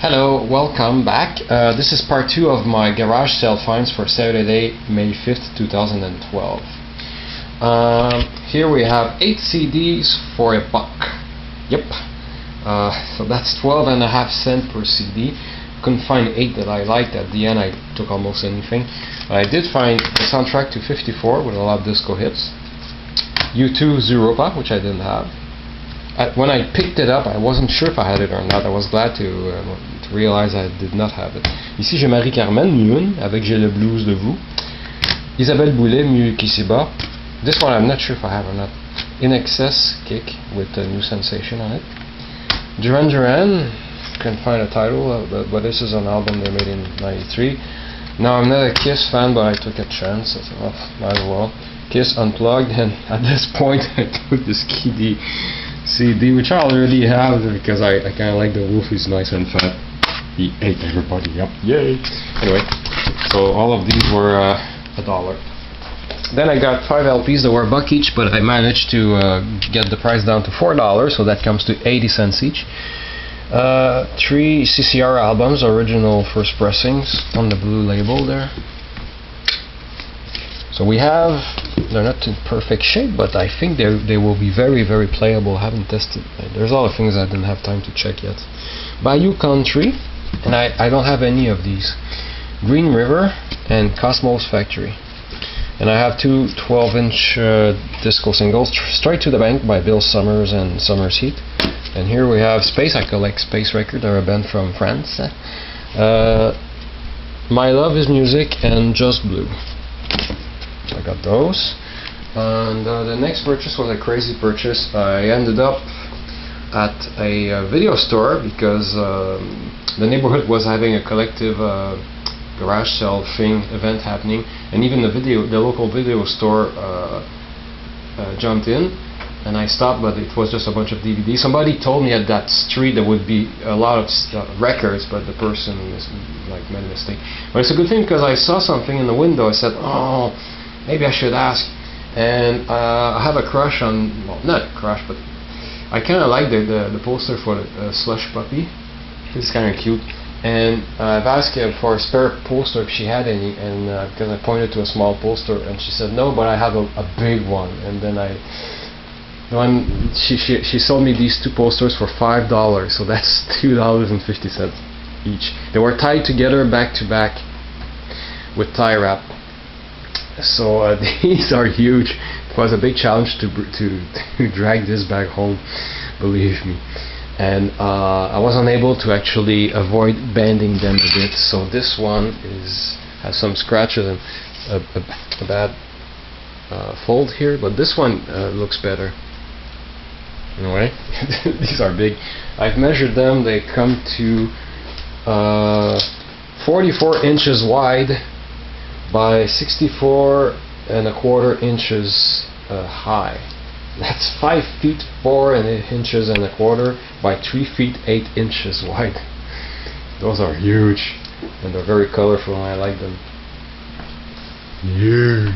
Hello, welcome back. This is part 2 of my garage sale finds for Saturday, May 5th, 2012. Here we have 8 CDs for $1. Yep. So that's 12.5 cents per CD. Couldn't find 8 that I liked. At the end I took almost anything. But I did find the soundtrack to 54 with a lot of disco hits. U2 Europa, which I didn't have. When I picked it up, I wasn't sure if I had it or not. I was glad to realize I did not have it. Ici j'ai Marie-Carmen, Mune, avec J'ai le blues de vous. Isabelle Boulet, Mieux qu'ici bas. This one I'm not sure if I have or not. In Excess, Kick, with a New Sensation on it. Duran Duran, can't find a title, but this is an album they made in '93. Now I'm not a Kiss fan, but I took a chance. I thought, well, might as well. Kiss Unplugged, and at this point I took this CD, which I already have because I kind of like the wolf. He's nice and fat. He ate everybody up. Yay! Anyway, so all of these were $1. Then I got 5 LPs that were $1 each, but I managed to get the price down to $4, so that comes to 80 cents each. 3 CCR albums, original first pressings, on the blue label there. So we have, they're not in perfect shape, but I think they will be very, very playable. I haven't tested. There's a lot of things I didn't have time to check yet. Bayou Country, and I don't have any of these. Green River and Cosmos Factory. And I have 2 12-inch disco singles, Straight to the Bank by Bill Summers and Summer's Heat. And here we have Space. I collect Space Record. They're a band from France. My Love is Music and Just Blue. I got those. And the next purchase was a crazy purchase. I ended up at a video store because the neighborhood was having a collective garage sale event happening, and even the local video store jumped in, and I stopped, but it was just a bunch of DVDs. Somebody told me at that street there would be a lot of records, but the person made a mistake. But it's a good thing because I saw something in the window. I said, oh, maybe I should ask. And I have a crush on, well, not a crush, but I kind of like the poster for the Slush Puppie. It's kind of cute. And I've asked her for a spare poster if she had any, and because I pointed to a small poster, and she said no, but I have a big one. And then she sold me these 2 posters for $5, so that's $2.50 each. They were tied together back to back with tie wrap. So these are huge. It was a big challenge to drag this back home, believe me. And I was unable to actually avoid bending them a bit. So this one has some scratches and a bad fold here, but this one looks better. Anyway, these are big. I've measured them. They come to 44 inches wide by 64.25 inches high. That's 5 feet 4.25 by 3 feet 8 inches wide. Those are huge, and they're very colorful, and I like them. Yeah.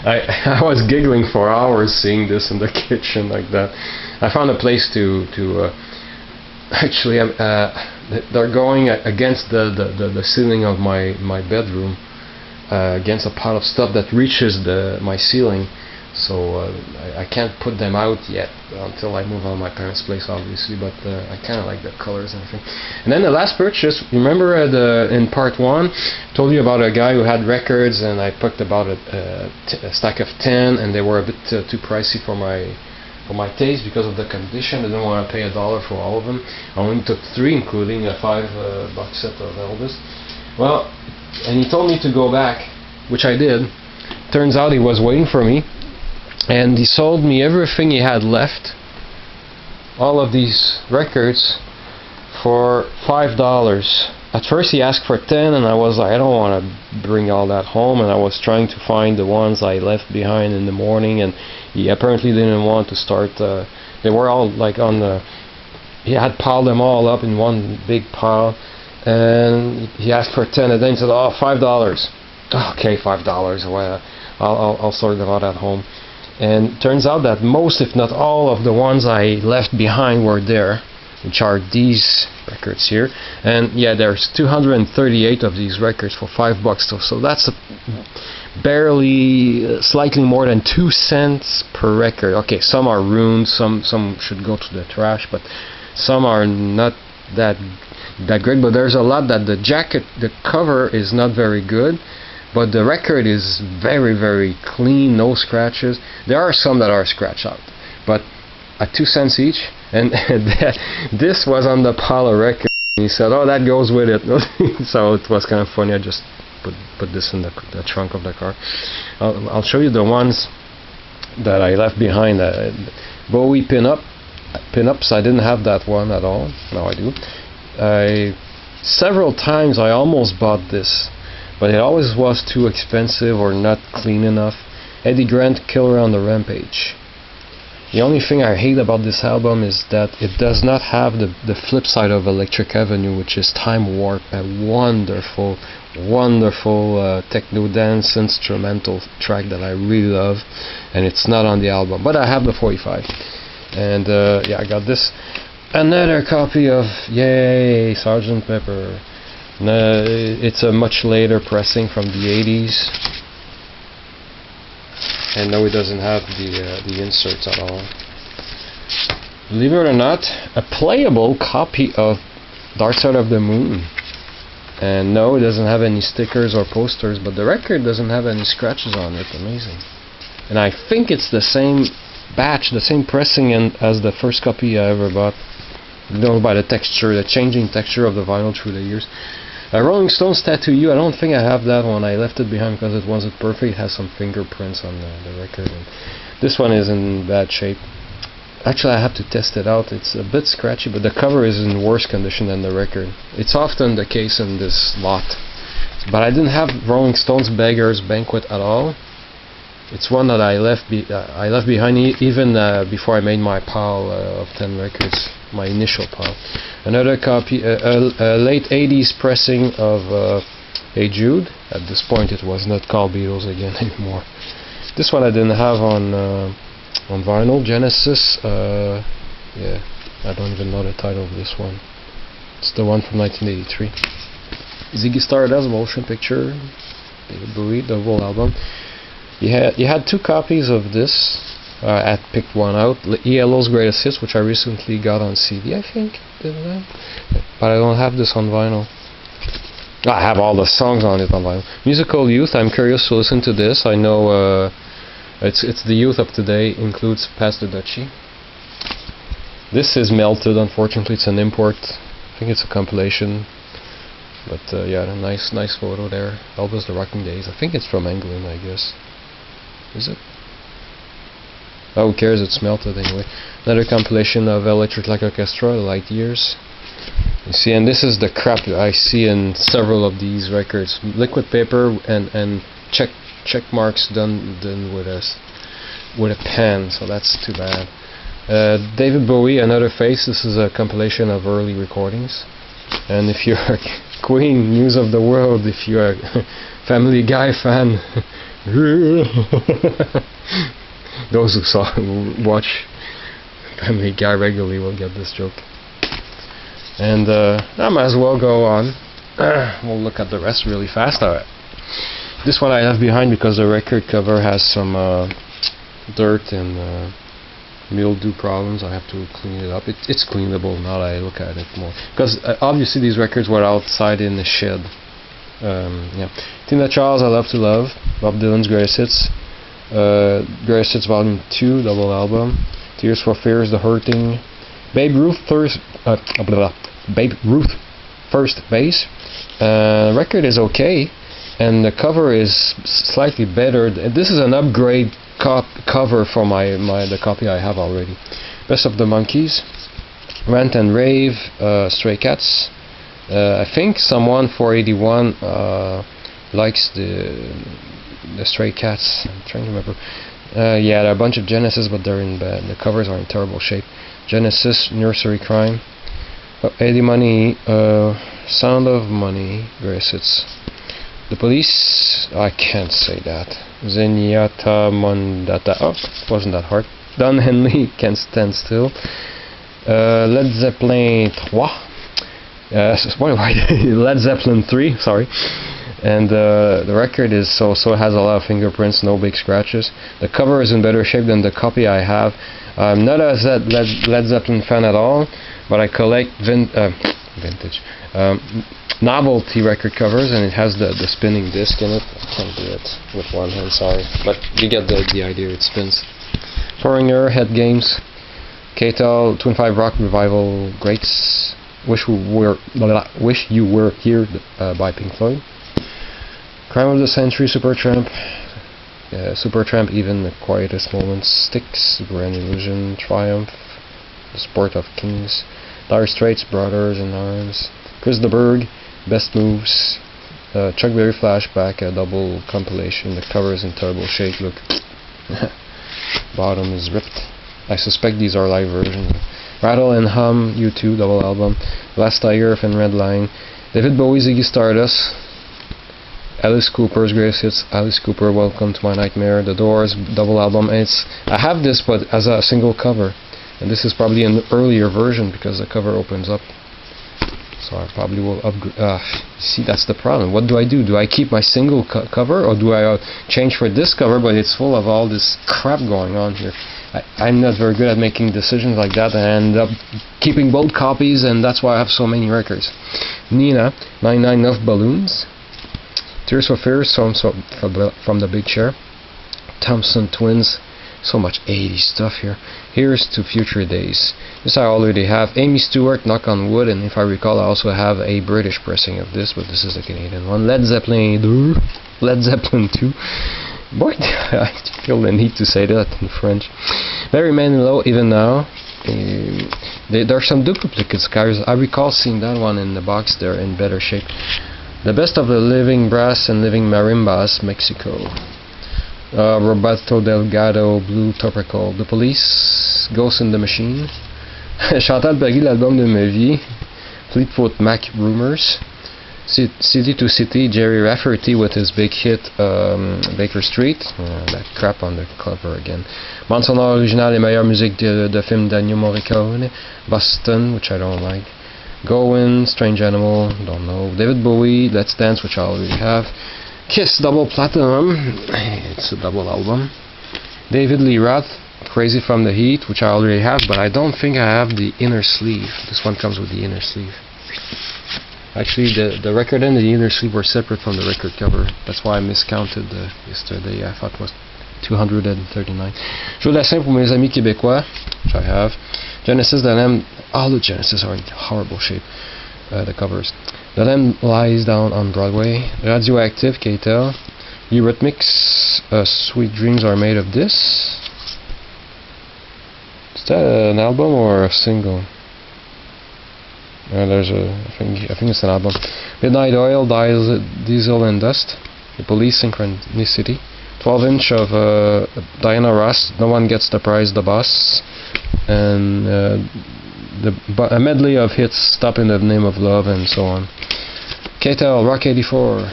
I was giggling for hours seeing this in the kitchen like that. I found a place to actually they're going against the ceiling of my bedroom, against a pile of stuff that reaches my ceiling. So I can't put them out yet until I move on my parents' place, obviously, but I kind of like the colors and everything. And then the last purchase, remember in part 1, I told you about a guy who had records, and I picked about a stack of 10, and they were a bit too pricey for my taste because of the condition. I didn't want to pay $1 for all of them. I only took 3, including a $5 box set of Elvis. Well, and he told me to go back, which I did. Turns out he was waiting for me, and he sold me everything he had left, all of these records, for $5. At first he asked for 10, and I was like, I don't want to bring all that home, and I was trying to find the ones I left behind in the morning, and he apparently didn't want to start. They were all he had piled them all up in one big pile, and he asked for 10, and then he said, oh, $5. Okay, $5. Well, I'll sort them out at home. And turns out that most, if not all, of the ones I left behind were there. which are these records here. And yeah, there's 238 of these records for $5. So that's barely slightly more than 2 cents per record. Okay, some are ruined, some should go to the trash, but some are not that great. But there's a lot that the cover is not very good, but the record is very clean, no scratches. There are some that are scratched out, but at 2 cents each. And this was on the pile of records. He said, "Oh, that goes with it." So it was kind of funny. I just put this in the trunk of the car. I'll show you the ones that I left behind. Bowie pinups. I didn't have that one at all. Now I do. Several times I almost bought this, but it always was too expensive or not clean enough. Eddie Grant, Killer on the Rampage. The only thing I hate about this album is that it does not have the flip side of Electric Avenue, which is Time Warp, a wonderful techno dance instrumental track that I really love, and it's not on the album. But I have the 45, and yeah, I got this. Another copy of Yay, Sgt. Pepper. It's a much later pressing from the 80s. And no, it doesn't have the inserts at all. Believe it or not, a playable copy of Dark Side of the Moon. And no, it doesn't have any stickers or posters, but the record doesn't have any scratches on it. Amazing. And I think it's the same batch, the same pressing as the first copy I ever bought. You know, by the texture, the changing texture of the vinyl through the years. A Rolling Stones Tattoo You, I don't think I have that one. I left it behind because it wasn't perfect. It has some fingerprints on the record. And this one is in bad shape. Actually, I have to test it out. It's a bit scratchy, but the cover is in worse condition than the record. It's often the case in this lot. But I didn't have Rolling Stones Beggar's Banquet at all. It's one that I left behind even before I made my pile of 10 records, my initial pile. Another copy, a late 80s pressing of Hey Jude. At this point it was not called Beatles again anymore. This one I didn't have on vinyl. Genesis, yeah, I don't even know the title of this one. It's the one from 1983. Ziggy Stardust motion picture, David Bowie, the whole album. You had 2 copies of this. I picked one out. ELO's Greatest Hits, which I recently got on CD, I think, didn't I? But I don't have this on vinyl. I have all the songs on it on vinyl. Musical Youth, I'm curious to listen to this. I know it's the youth of today, includes Pass the Dutchie. This is melted, unfortunately. It's an import. I think it's a compilation. But yeah, a nice photo there. Elvis the Rocking Days. I think it's from England, I guess. Is it? Oh, who cares? It's melted anyway. Another compilation of Electric Light Orchestra, Light Years. You see, and this is the crap that I see in several of these records. Liquid paper and check marks done with a pen. So that's too bad. David Bowie, Another Face. This is a compilation of early recordings. And if you're a Queen, News of the World, if you're a Family Guy fan, those who watch Family Guy regularly will get this joke. And I might as well go on. We'll look at the rest really fast. This one I left behind because the record cover has some dirt and mildew problems. I have to clean it up. It's cleanable now that I look at it more, because obviously these records were outside in the shed. Yeah. Tina Charles, I Love to Love. Bob Dylan's Greatest Hits. Greatest Hits Volume 2, double album. Tears for Fears, The Hurting. Babe Ruth First Base. Record is okay, and the cover is slightly better. This is an upgrade cover for the copy I have already. Best of the Monkees. Rant and Rave. Stray Cats. I think someone 481 likes the Stray Cats. I'm trying to remember. Yeah, there are a bunch of Genesis, but they're in bad. The covers are in terrible shape. Genesis, Nursery Crime. Eddie Money, Sound of Money, Greatest Hits. The Police, I can't say that. Zenyatta Mondata, oh, wasn't that hard. Don Henley, Can't Stand Still. Led Zeppelin 3. Led Zeppelin 3, sorry. And the record is so it has a lot of fingerprints, no big scratches. The cover is in better shape than the copy I have. I'm not a Led Zeppelin fan at all, but I collect vintage novelty record covers, and it has the spinning disc in it. I can't do it with one hand, sorry, but you get the idea. It spins. Foreigner, Head Games, K-Tel, Twin 5 Rock Revival, Greats, Wish You Were Here by Pink Floyd, Crime of the Century, Supertramp, Even the Quietest Moments, Styx, Grand Illusion, Triumph, The Sport of Kings, Dire Straits, Brothers in Arms, Chris de Burgh, Best Moves, Chuck Berry Flashback, a double compilation. The cover is in terrible shape, look. Bottom is ripped. I suspect these are live versions. Rattle and Hum, U2, double album. Last Tiger, Thin Red Line, David Bowie, Ziggy Stardust, Alice Cooper's Greatest Hits, Alice Cooper, Welcome to My Nightmare, The Doors, double album. And I have this, but as a single cover, and this is probably an earlier version because the cover opens up. So I probably will upgrade. See, that's the problem. What do? Do I keep my single cover, or do I change for this cover? But it's full of all this crap going on here. I'm not very good at making decisions like that, and I end up keeping both copies, and that's why I have so many records. Nina, 99 Enough Balloons, Tears for Fears, from the Big Chair, Thompson Twins, so much 80s stuff here. Here's to Future Days. This I already have. Amy Stewart, Knock on Wood, and if I recall, I also have a British pressing of this, but this is a Canadian one. Led Zeppelin 2. Boy, I feel the need to say that in French. Barry Manilow, Even Now. There are some duplicate scars. I recall seeing that one in the box there in better shape. The Best of the Living Brass and Living Marimbas, Mexico. Roberto Delgado, Blue Topical. The Police, Ghost in the Machine. Chantal Perry, L'Album de ma vie. Fleetwood Mac, Rumors. City to City, Jerry Rafferty with his big hit Baker Street. That crap on the cover again. Bande sonore originale et meilleure musique de film d'Ennio Morricone. Boston, which I don't like. Goin', Strange Animal, don't know. David Bowie, Let's Dance, which I already have. Kiss, double platinum. It's a double album. David Lee Roth, Crazy from the Heat, which I already have, but I don't think I have the inner sleeve. This one comes with the inner sleeve. Actually, the record and the inner sleeve were separate from the record cover. That's why I miscounted yesterday. I thought it was 239. Joe Dassin pour mes amis québécois, which I have. Genesis, The Lamb. All the Genesis are in horrible shape. The covers. The Lamb Lies Down on Broadway. Radioactive, K-Tel. Eurythmics, Sweet Dreams Are Made of This. Is that an album or a single? I think it's an album. Midnight Oil, Diesel and Dust. The Police, Synchronicity. 12-inch of Diana Ross, No One Gets the Prize, The Boss. And a medley of hits, Stop in the Name of Love, and so on. K-Tel, Rock 84.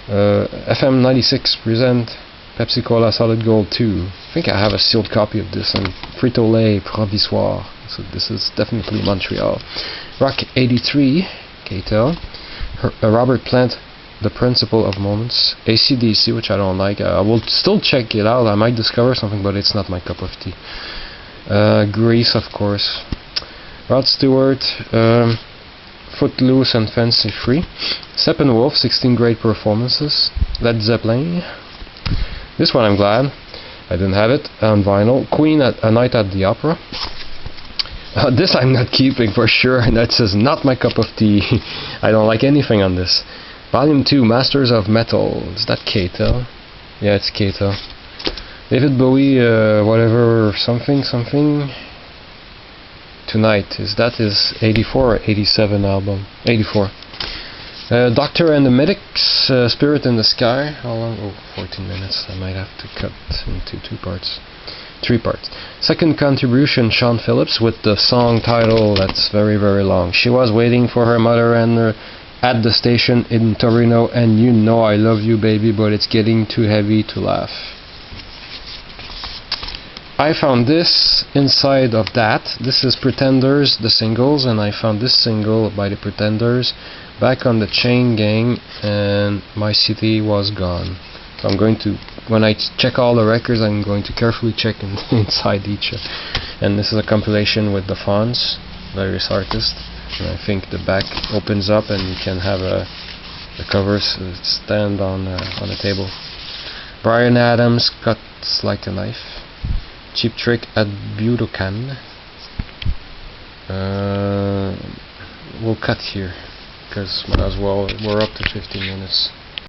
FM 96 present Pepsi Cola Solid Gold 2. I think I have a sealed copy of this, and Frito-Lay Provisoire. So this is definitely Montreal. Rock 83, K-Tel. Robert Plant, The Principle of Moments. AC/DC, which I don't like. I will still check it out. I might discover something, but it's not my cup of tea. Grease, of course. Rod Stewart, Footloose and Fancy Free. Steppenwolf, 16 Great Performances. Led Zeppelin. This one I'm glad I didn't have it on vinyl. Queen, A Night at the Opera. This I'm not keeping for sure, and that says not my cup of tea. I don't like anything on this. Volume 2, Masters of Metal. Is that K-Tel? Yeah, it's K-Tel. David Bowie, whatever, something. Tonight. Is that his 84 or 87 album? 84. Doctor and the Medics, Spirit in the Sky. How long? Oh, 14 minutes. I might have to cut into 3 parts. Second contribution, Sean Phillips, with the song title that's very, very long. She was waiting for her mother and her at the station in Torino, and you know I love you, baby, but it's getting too heavy to laugh. I found this inside of that. This is Pretenders, the singles, and I found this single by the Pretenders back on the Chain Gang, and my CD was gone. So I'm going to, when I check all the records, I'm going to carefully check inside each. And this is a compilation with the fonts, various artists. And I think the back opens up and you can have the covers stand on a table. Bryan Adams, Cuts Like a Knife. Cheap Trick at Budokan. We'll cut here because might as well, we're up to 15 minutes.